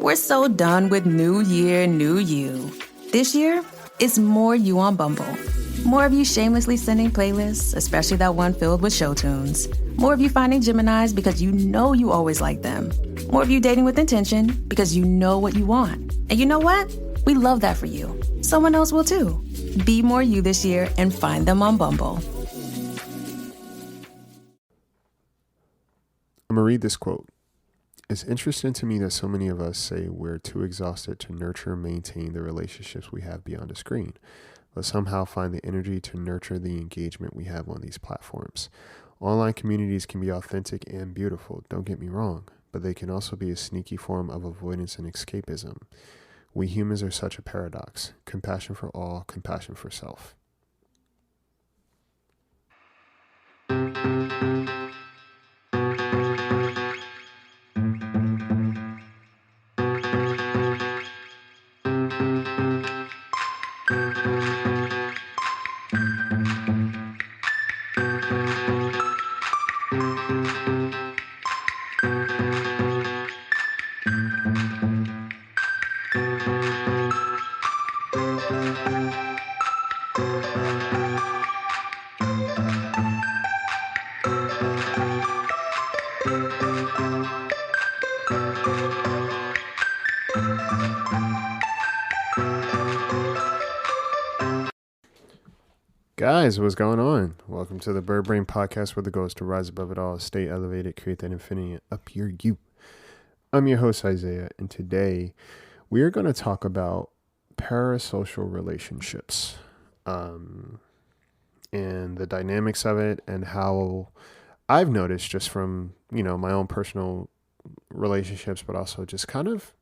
We're so done with new year, new you. This year, it's more you on Bumble. More of you shamelessly sending playlists, especially that one filled with show tunes. More of you finding Geminis because you know you always like them. More of you dating with intention because you know what you want. And you know what? We love that for you. Someone else will too. Be more you this year and find them on Bumble. I'm going to read this quote. It's interesting to me that so many of us say we're too exhausted to nurture and maintain the relationships we have beyond a screen, but somehow find the energy to nurture the engagement we have on these platforms. Online communities can be authentic and beautiful, don't get me wrong, but they can also be a sneaky form of avoidance and escapism. We humans are such a paradox. Compassion for all, compassion for self. Guys, what's going on? Welcome to the Bird Brain Podcast, where the goal is to rise above it all, stay elevated, create that infinity, and up your you. I'm your host, Isaiah, and today we are going to talk about parasocial relationships and the dynamics of it, and how I've noticed just from, my own personal relationships, but also just kind of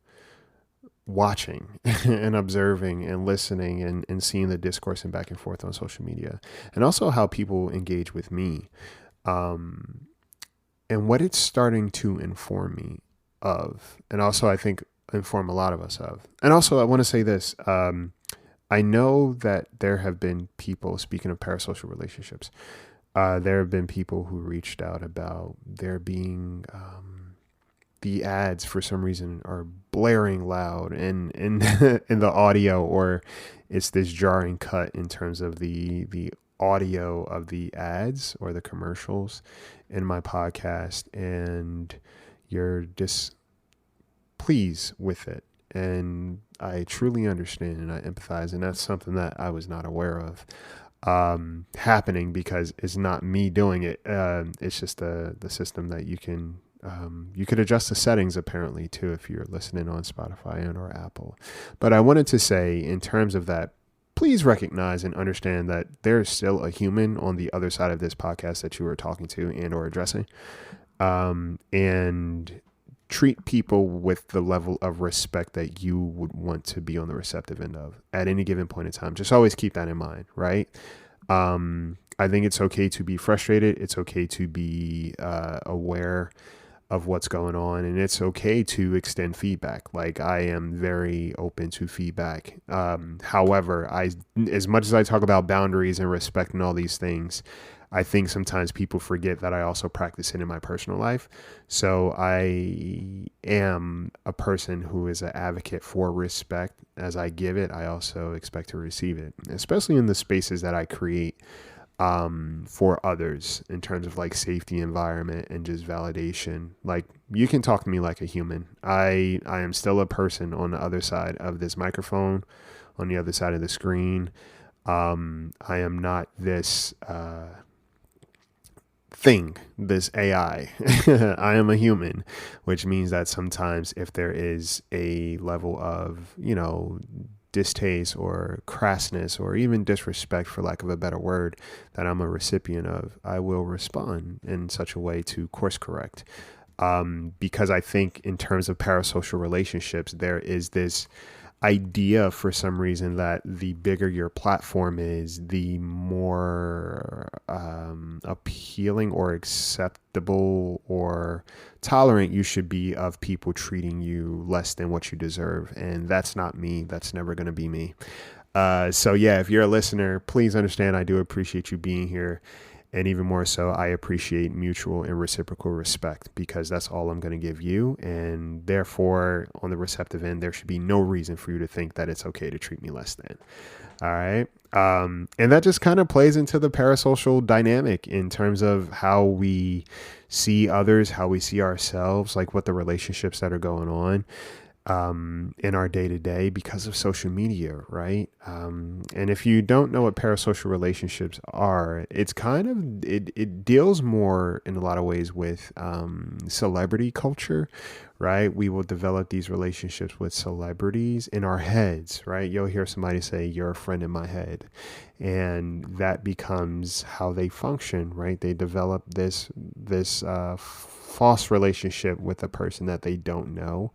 watching and observing and listening and seeing the discourse and back and forth on social media, and also how people engage with me, and what it's starting to inform me of, and also I think inform a lot of us of. And also I want to say this, I know that there have been people, speaking of parasocial relationships, there have been people who reached out about there being the ads for some reason are blaring loud in in the audio, or it's this jarring cut in terms of the audio of the ads or the commercials in my podcast, and you're displeased with it. And I truly understand and I empathize, and that's something that I was not aware of happening, because it's not me doing it. It's just the system that you could adjust the settings apparently too if you're listening on Spotify and or Apple. But I wanted to say, in terms of that, please recognize and understand that there's still a human on the other side of this podcast that you are talking to and or addressing, and treat people with the level of respect that you would want to be on the receptive end of at any given point in time. Just always keep that in mind, right? I think it's okay to be frustrated. It's okay to be aware of what's going on, and it's okay to extend feedback. Like, I am very open to feedback. However, as much as I talk about boundaries and respect and all these things, I think sometimes people forget that I also practice it in my personal life. So I am a person who is an advocate for respect. As I give it, I also expect to receive it, especially in the spaces that I create for others, in terms of like safety, environment, and just validation. Like, you can talk to me like a human. I am still a person on the other side of this microphone, on the other side of the screen. I am not this thing, this AI. I am a human, which means that sometimes if there is a level of, distaste or crassness or even disrespect, for lack of a better word, that I'm a recipient of, I will respond in such a way to course correct. Because I think in terms of parasocial relationships, there is this idea for some reason that the bigger your platform is, the more appealing or acceptable or tolerant you should be of people treating you less than what you deserve. And that's not me. That's never going to be me. So yeah, if you're a listener, please understand I do appreciate you being here. And even more so, I appreciate mutual and reciprocal respect, because that's all I'm going to give you. And therefore, on the receptive end, there should be no reason for you to think that it's okay to treat me less than. All right. And that just kind of plays into the parasocial dynamic in terms of how we see others, how we see ourselves, like what the relationships that are going on in our day to day because of social media, right? And if you don't know what parasocial relationships are, it's kind of, it deals more in a lot of ways with celebrity culture, right? We will develop these relationships with celebrities in our heads, right? You'll hear somebody say, "You're a friend in my head." And that becomes how they function, right? They develop this false relationship with a person that they don't know.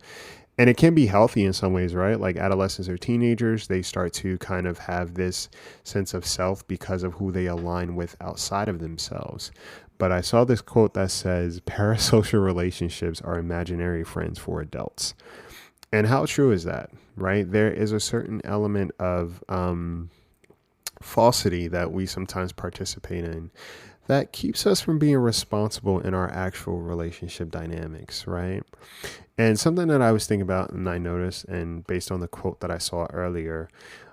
And it can be healthy in some ways, right? Like adolescents or teenagers, they start to kind of have this sense of self because of who they align with outside of themselves. But I saw this quote that says, "Parasocial relationships are imaginary friends for adults." And how true is that, right? There is a certain element of falsity that we sometimes participate in that keeps us from being responsible in our actual relationship dynamics, right? And something that I was thinking about and I noticed, and based on the quote that I saw earlier,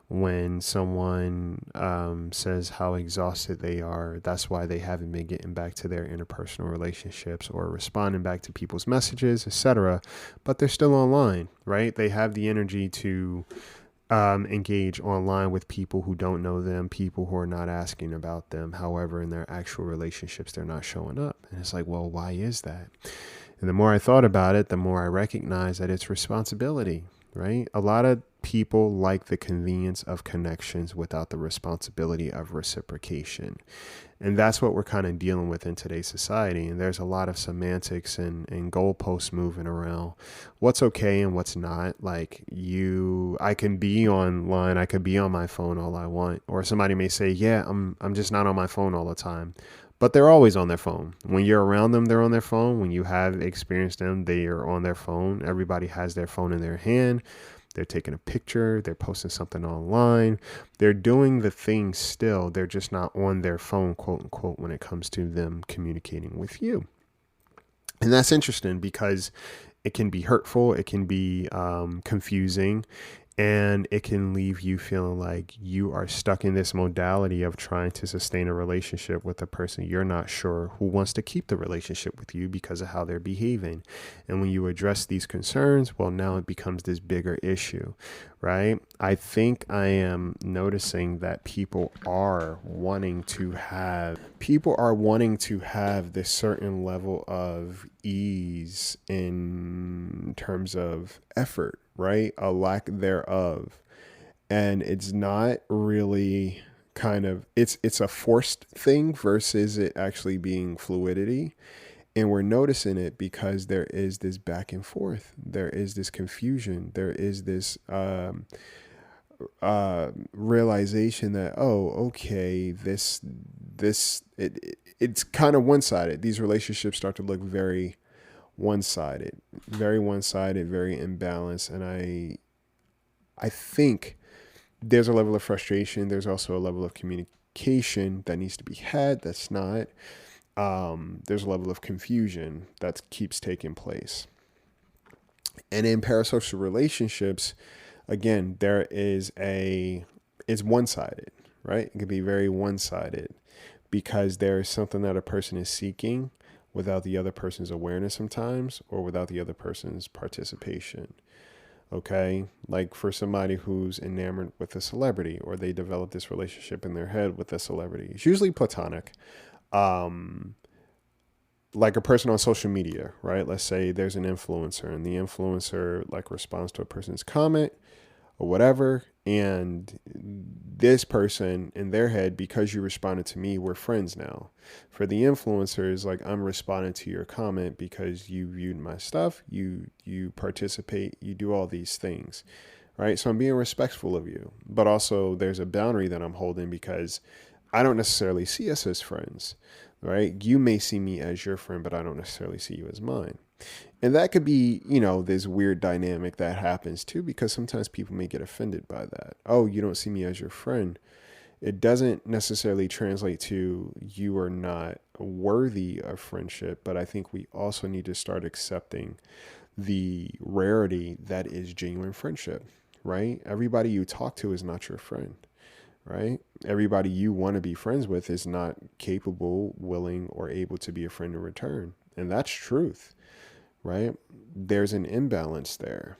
when someone says how exhausted they are, that's why they haven't been getting back to their interpersonal relationships or responding back to people's messages, etc. But they're still online, right? They have the energy to engage online with people who don't know them, people who are not asking about them. However, in their actual relationships, they're not showing up. And it's like, well, why is that? And the more I thought about it, the more I recognized that it's responsibility, right? A lot of people like the convenience of connections without the responsibility of reciprocation. And that's what we're kind of dealing with in today's society. And there's a lot of semantics and goalposts moving around what's okay and what's not. Like I can be online, I could be on my phone all I want. Or somebody may say, yeah, I'm just not on my phone all the time. But they're always on their phone. When you're around them, they're on their phone. When you have experienced them, they are on their phone. Everybody has their phone in their hand. They're taking a picture. They're posting something online. They're doing the thing still. They're just not on their phone, quote unquote, when it comes to them communicating with you. And that's interesting because it can be hurtful. It can be confusing. And it can leave you feeling like you are stuck in this modality of trying to sustain a relationship with a person you're not sure who wants to keep the relationship with you because of how they're behaving. And when you address these concerns, well, now it becomes this bigger issue, right? I think I am noticing that people are wanting to have this certain level of ease in terms of effort, right? A lack thereof. And it's not really it's a forced thing versus it actually being fluidity. And we're noticing it because there is this back and forth. There is this confusion. There is this realization that, oh, okay, it's kind of one-sided. These relationships start to look very one-sided, very imbalanced. And I think there's a level of frustration. There's also a level of communication that needs to be had. That's not. There's a level of confusion that keeps taking place. And in parasocial relationships, again, it's one-sided, right? It can be very one-sided because there is something that a person is seeking without the other person's awareness sometimes, or without the other person's participation. Okay. Like for somebody who's enamored with a celebrity, or they develop this relationship in their head with a celebrity, it's usually platonic. Like a person on social media, right? Let's say there's an influencer and the influencer like responds to a person's comment or whatever. And this person in their head, because you responded to me, we're friends now. For the influencers, like, I'm responding to your comment because you viewed my stuff, you participate, you do all these things, right? So I'm being respectful of you, but also there's a boundary that I'm holding because I don't necessarily see us as friends, right? You may see me as your friend, but I don't necessarily see you as mine. And that could be, this weird dynamic that happens too, because sometimes people may get offended by that. Oh, you don't see me as your friend. It doesn't necessarily translate to you are not worthy of friendship, but I think we also need to start accepting the rarity that is genuine friendship, right? Everybody you talk to is not your friend, right? Everybody you want to be friends with is not capable, willing, or able to be a friend in return. And that's truth, right? There's an imbalance there.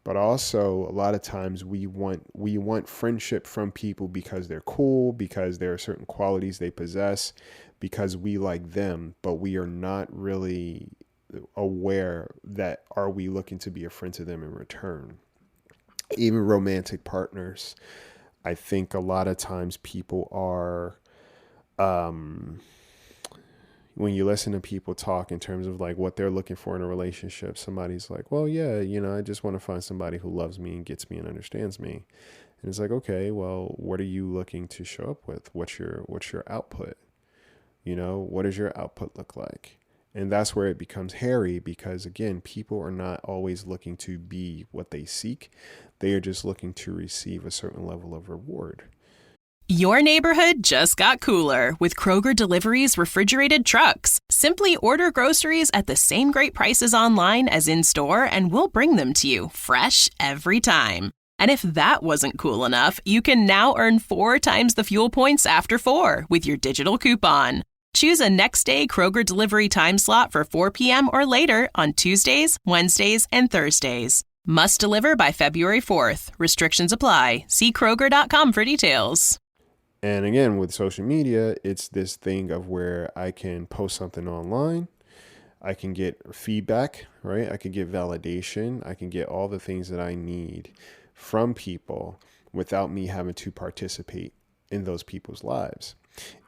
But also a lot of times we want friendship from people because they're cool, because there are certain qualities they possess, because we like them, but we are not really aware that are we looking to be a friend to them in return. Even romantic partners, I think a lot of times people are, um when you listen to people talk in terms of like what they're looking for in a relationship, somebody's like, well, yeah, I just want to find somebody who loves me and gets me and understands me. And it's like, okay, well, what are you looking to show up with? What's your output? What does your output look like? And that's where it becomes hairy, because again, people are not always looking to be what they seek. They are just looking to receive a certain level of reward. Your neighborhood just got cooler with Kroger Delivery's refrigerated trucks. Simply order groceries at the same great prices online as in-store, and we'll bring them to you fresh every time. And if that wasn't cool enough, you can now earn 4 times the fuel points after 4 with your digital coupon. Choose a next-day Kroger Delivery time slot for 4 p.m. or later on Tuesdays, Wednesdays, and Thursdays. Must deliver by February 4th. Restrictions apply. See Kroger.com for details. And again, with social media, it's this thing of where I can post something online, I can get feedback, right? I can get validation, I can get all the things that I need from people without me having to participate in those people's lives.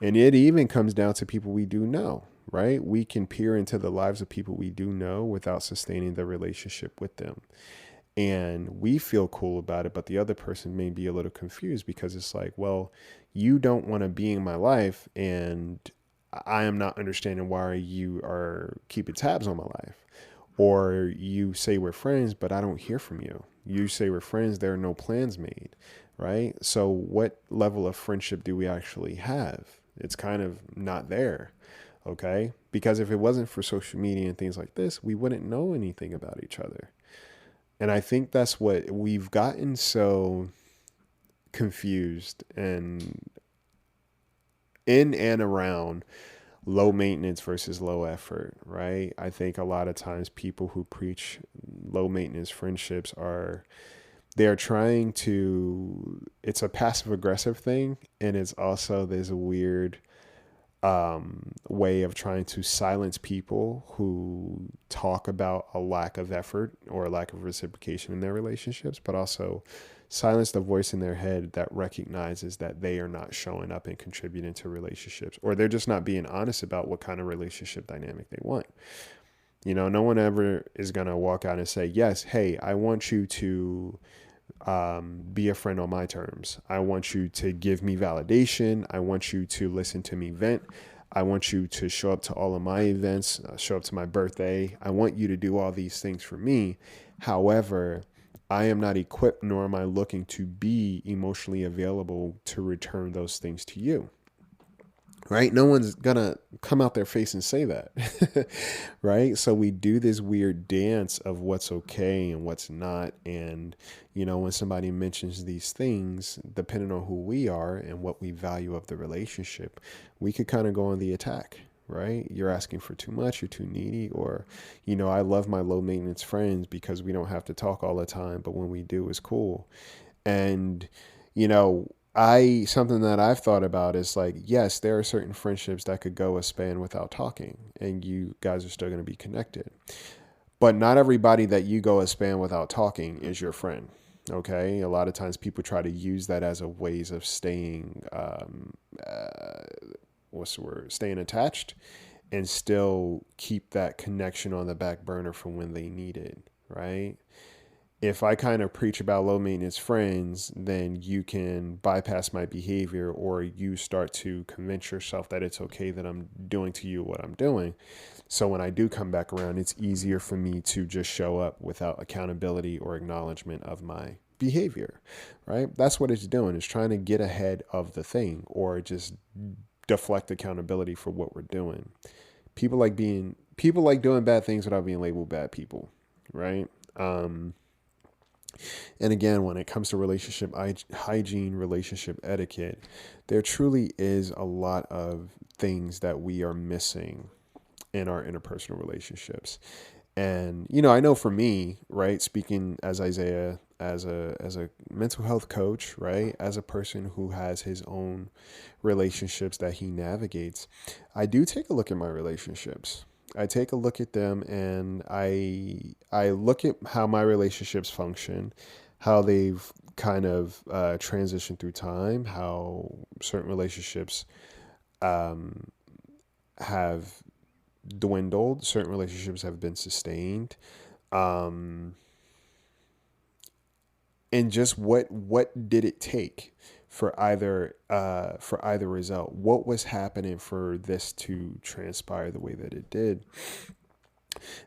And it even comes down to people we do know, right? We can peer into the lives of people we do know without sustaining the relationship with them. And we feel cool about it, but the other person may be a little confused, because it's like, well, you don't want to be in my life, and I am not understanding why you are keeping tabs on my life. Or you say we're friends, but I don't hear from you. You say we're friends, there are no plans made, right? So what level of friendship do we actually have? It's kind of not there, okay? Because if it wasn't for social media and things like this, we wouldn't know anything about each other. And I think that's what we've gotten so confused and in and around low maintenance versus low effort, right? I think a lot of times people who preach low maintenance friendships they're trying to, it's a passive aggressive thing. And it's also, there's a weird way of trying to silence people who talk about a lack of effort or a lack of reciprocation in their relationships, but also silence the voice in their head that recognizes that they are not showing up and contributing to relationships, or they're just not being honest about what kind of relationship dynamic they want. No one ever is going to walk out and say, yes, hey, I want you to be a friend on my terms. I want you to give me validation. I want you to listen to me vent. I want you to show up to all of my events, show up to my birthday. I want you to do all these things for me. However, I am not equipped, nor am I looking to be emotionally available to return those things to you. Right? No one's gonna come out their face and say that. Right? So we do this weird dance of what's okay and what's not. And, when somebody mentions these things, depending on who we are and what we value of the relationship, we could kind of go on the attack. Right? You're asking for too much, you're too needy, or, I love my low maintenance friends because we don't have to talk all the time, but when we do, it's cool. And, something that I've thought about is like, yes, there are certain friendships that could go a span without talking and you guys are still going to be connected. But not everybody that you go a span without talking is your friend. Okay. A lot of times people try to use that as a ways of staying, staying attached and still keep that connection on the back burner for when they need it. Right. If I kind of preach about low maintenance friends, then you can bypass my behavior, or you start to convince yourself that it's okay that I'm doing to you what I'm doing. So when I do come back around, it's easier for me to just show up without accountability or acknowledgement of my behavior, right? That's what it's doing. It's trying to get ahead of the thing or just deflect accountability for what we're doing. People like doing bad things without being labeled bad people, right? And again, when it comes to relationship hygiene, relationship etiquette, there truly is a lot of things that we are missing in our interpersonal relationships. And, I know for me, right, speaking as Isaiah, as a mental health coach, right, as a person who has his own relationships that he navigates, I do take a look at my relationships. I take a look at them and I look at how my relationships function, how they've kind of transitioned through time, how certain relationships have dwindled, certain relationships have been sustained, and just what did it take for either result? What was happening for this to transpire the way that it did?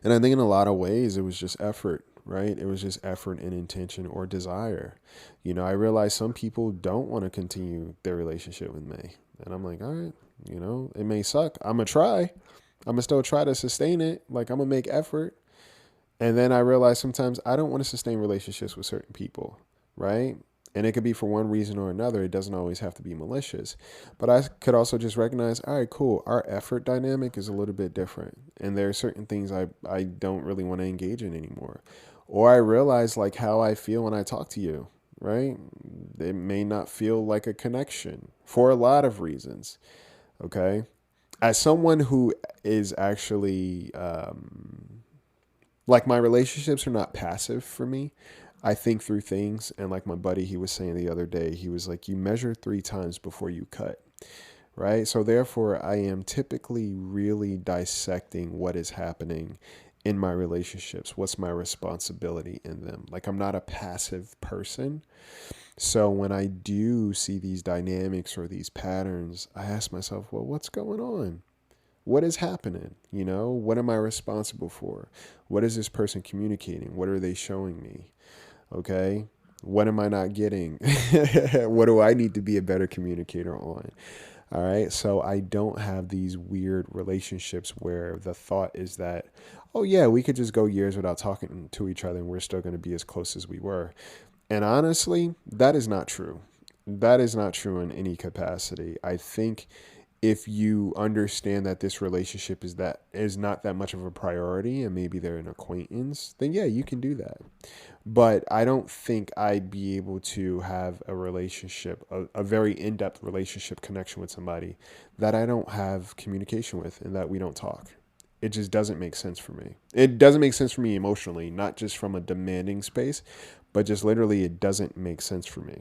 And I think in a lot of ways it was just effort, right? It was just effort and intention or desire. I realize some people don't want to continue their relationship with me, and I'm like, all right, it may suck. I'm gonna try. I'm gonna still try to sustain it. Like, I'm gonna make effort. And then I realize sometimes I don't want to sustain relationships with certain people, right? And it could be for one reason or another. It doesn't always have to be malicious. But I could also just recognize, all right, cool. Our effort dynamic is a little bit different. And there are certain things I don't really want to engage in anymore. Or I realize like how I feel when I talk to you, right? It may not feel like a connection for a lot of reasons, okay? As someone who is actually, like, my relationships are not passive for me. I think through things. And like my buddy, he was saying the other day, he was like, you measure 3 times before you cut, right? So therefore, I am typically really dissecting what is happening in my relationships. What's my responsibility in them? Like, I'm not a passive person. So when I do see these dynamics or these patterns, I ask myself, well, what's going on? What is happening? What am I responsible for? What is this person communicating? What are they showing me? Okay. What am I not getting? What do I need to be a better communicator on? All right. So I don't have these weird relationships where the thought is that, oh yeah, we could just go years without talking to each other and we're still going to be as close as we were. And honestly, that is not true. That is not true in any capacity. I think if you understand that this relationship is not that much of a priority and maybe they're an acquaintance, then yeah, you can do that. But I don't think I'd be able to have a relationship, a very in-depth relationship connection with somebody that I don't have communication with and that we don't talk. It just doesn't make sense for me. It doesn't make sense for me emotionally, not just from a demanding space, but just literally it doesn't make sense for me.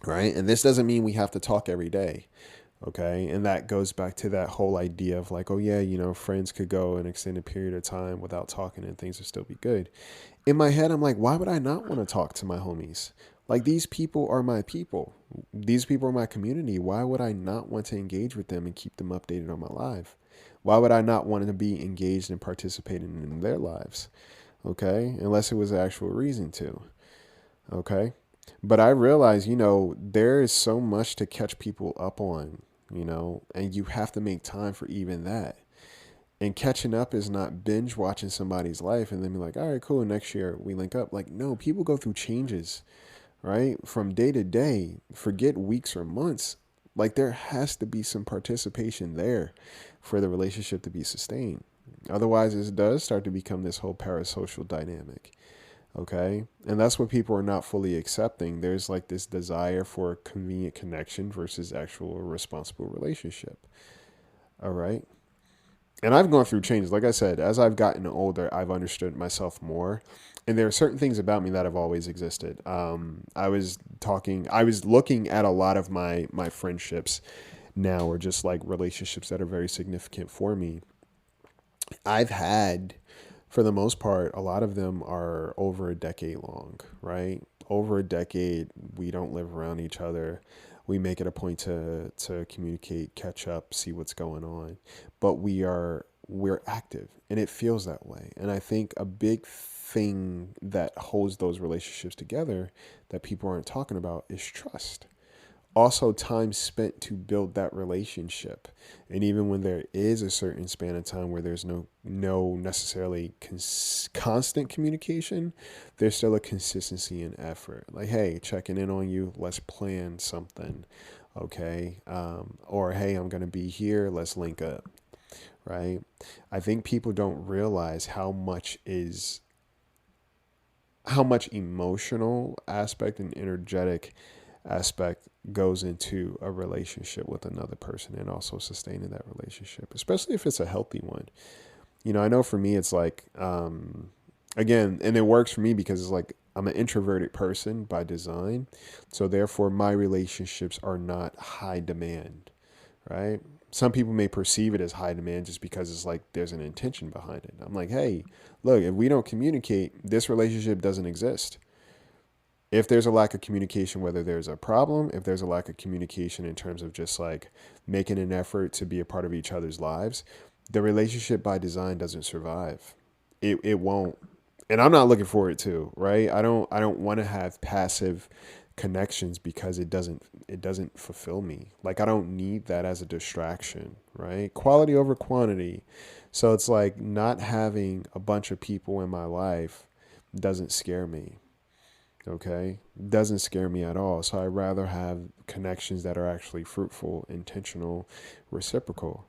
Right? And this doesn't mean we have to talk every day. Okay. And that goes back to that whole idea of like, oh yeah, friends could go an extended period of time without talking and things would still be good. In my head, I'm like, why would I not want to talk to my homies? Like, these people are my people. These people are my community. Why would I not want to engage with them and keep them updated on my life? Why would I not want to be engaged and participating in their lives? Okay. Unless it was an actual reason to. Okay. But I realize, there is so much to catch people up on, and you have to make time for even that. And catching up is not binge watching somebody's life and then be like, all right, cool, next year we link up. Like, no, people go through changes, right? From day to day, forget weeks or months. Like, there has to be some participation there for the relationship to be sustained. Otherwise, it does start to become this whole parasocial dynamic. Okay. And that's what people are not fully accepting. There's like this desire for convenient connection versus actual responsible relationship. All right. And I've gone through changes. Like I said, as I've gotten older, I've understood myself more. And there are certain things about me that have always existed. I was looking at a lot of my friendships now, or just like relationships that are very significant for me. I've had, for the most part, a lot of them are over a decade long, right? Over a decade, we don't live around each other. We make it a point to communicate, catch up, see what's going on. But we're active, and it feels that way. And I think a big thing that holds those relationships together that people aren't talking about is trust. Also, time spent to build that relationship. And even when there is a certain span of time where there's no necessarily constant communication, there's still a consistency and effort. Like, hey, checking in on you, let's plan something, okay? Or, hey, I'm going to be here, let's link up, right? I think people don't realize how much emotional aspect and energetic aspect goes into a relationship with another person and also sustaining that relationship, especially if it's a healthy one. I know for me, it's like, again, and it works for me because it's like, I'm an introverted person by design. So therefore my relationships are not high demand, right? Some people may perceive it as high demand just because it's like, there's an intention behind it. I'm like, hey, look, if we don't communicate, this relationship doesn't exist. If there's a lack of communication, whether there's a problem, if there's a lack of communication in terms of just like making an effort to be a part of each other's lives, the relationship by design doesn't survive. It won't. And I'm not looking for it to, right? I don't want to have passive connections because it doesn't fulfill me. Like, I don't need that as a distraction, right? Quality over quantity. So it's like not having a bunch of people in my life doesn't scare me. Okay, doesn't scare me at all. So I'd rather have connections that are actually fruitful, intentional, reciprocal,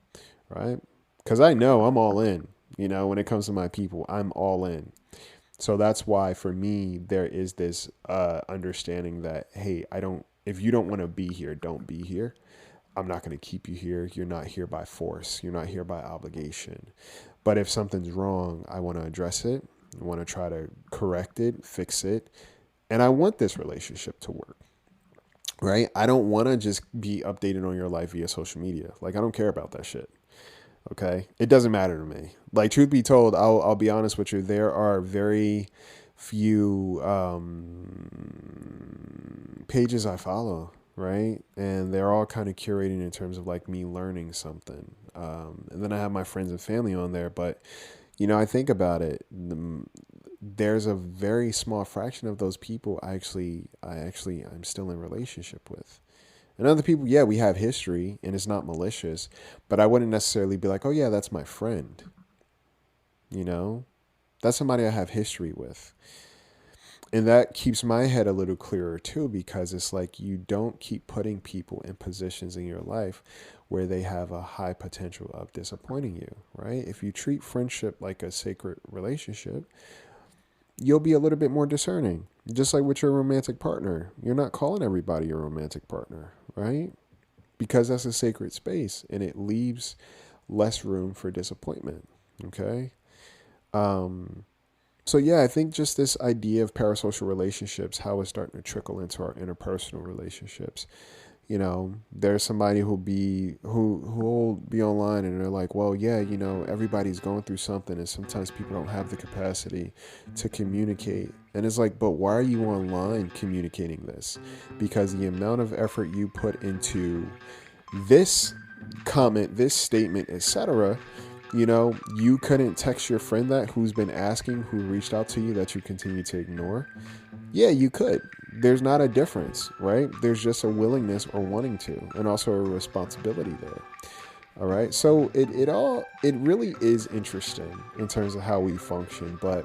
right? Because I know I'm all in. When it comes to my people, I'm all in. So that's why for me, there is this understanding that, hey, if you don't want to be here, don't be here. I'm not going to keep you here. You're not here by force. You're not here by obligation. But if something's wrong, I want to address it. I want to try to correct it, fix it. And I want this relationship to work, right? I don't want to just be updated on your life via social media. Like, I don't care about that shit. Okay. It doesn't matter to me. Like, truth be told, I'll be honest with you. There are very few pages I follow, right? And they're all kind of curated in terms of like me learning something. And then I have my friends and family on there, but I think about it. There's a very small fraction of those people I'm still in relationship with. And other people, yeah, we have history and it's not malicious, but I wouldn't necessarily be like, oh yeah, that's my friend. That's somebody I have history with. And that keeps my head a little clearer too, because it's like, you don't keep putting people in positions in your life where they have a high potential of disappointing you, right? If you treat friendship like a sacred relationship, you'll be a little bit more discerning. Just like with your romantic partner. You're not calling everybody your romantic partner, right? Because that's a sacred space and it leaves less room for disappointment. Okay. So yeah, I think just this idea of parasocial relationships, how it's starting to trickle into our interpersonal relationships. There's somebody who'll be online and they're like, well, yeah, everybody's going through something and sometimes people don't have the capacity to communicate. And it's like, but why are you online communicating this? Because the amount of effort you put into this comment, this statement, etc., you couldn't text your friend who's been asking, who reached out to you, that you continue to ignore. Yeah, you could. There's not a difference, right? There's just a willingness or wanting to, and also a responsibility there. All right. So it really is interesting in terms of how we function, but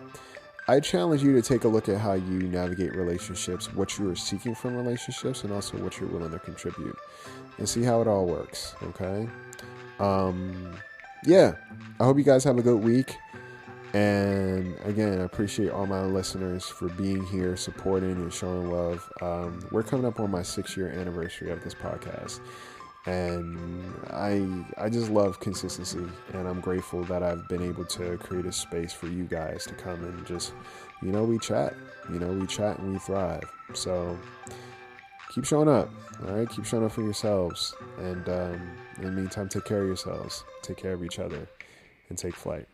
I challenge you to take a look at how you navigate relationships, what you are seeking from relationships, and also what you're willing to contribute, and see how it all works. Okay. Yeah, I hope you guys have a good week. And again, I appreciate all my listeners for being here, supporting and showing love. We're coming up on my 6-year anniversary of this podcast. And I just love consistency. And I'm grateful that I've been able to create a space for you guys to come and just, we chat. We chat and we thrive. So keep showing up. All right. Keep showing up for yourselves. And in the meantime, take care of yourselves. Take care of each other. And take flight.